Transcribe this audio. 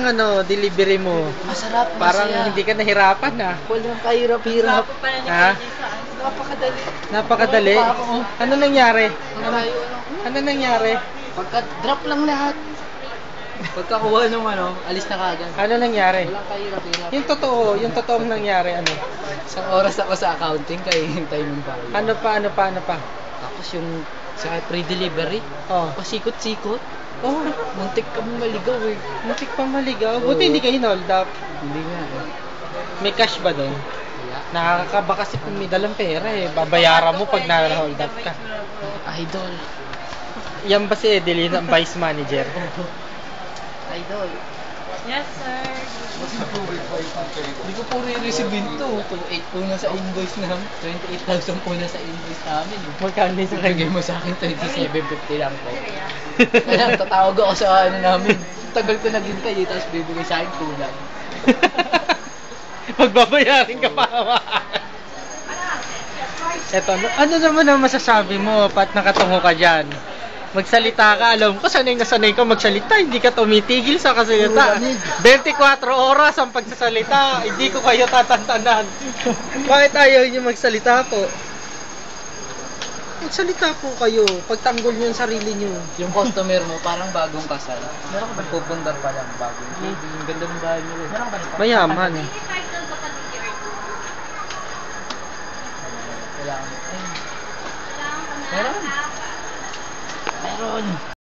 ano, delivery mo? Masarap, Parang masaya. hindi ka nahirapan na. Walang kahirap-hirap. Ha? Napakadali. Napakadali. Wala pa ako. Ano nangyari? Tayo, Ano nangyari? Pagka-drop lang lahat. Pagkakuha nung alis na kagad. Ano nangyari? Walang kahirap-hirap. Yung totoong nangyari, ano? Isang oras ako sa accounting, kaya hintay ng bago. Ano pa? Tapos yung sa pre-delivery, Oh. pasikot-sikot. Oh, Muntik ka maligaw eh. muntik pang maligaw. Buti hindi ka hinold up. Hindi nga eh. May cash ba doon? Wala. Nakakaba kasi kung may dalang pera eh. Babayaran mo pag na-hold up ka. Idol. Yan ba si Edeline, ang vice manager? Idol. Yes, sir. Hindi ko po re-receive to. 28 po na sa invoice namin. 28,000 po na sa invoice namin. Magkano sa Bigay mo sa akin 27.50 lang po. Kaya tatawag ako sa ano namin. Tagal ko naghintay eh, tapos bibigay sa akin kulang. Pagbabayarin ka pa. Eto, ano naman ang masasabi mo pat nakatungo ka dyan? Magsalita ka, alam ko sanay na sanay ka magsalita, hindi ka tumitigil sa kasalita. 24 oras ang pagsasalita, hindi ko kayo tatantanan. Bakit ayaw niyo magsalita po? Magsalita po kayo, pagtanggol niyo yung sarili niyo. Yung customer mo, parang bagong kasal. Meron ka ba pupundar pa lang bagong? Ang ganda ng bahay mo rin. Meron ka ba? Mayaman. Kailangan mo. Meron. Meron.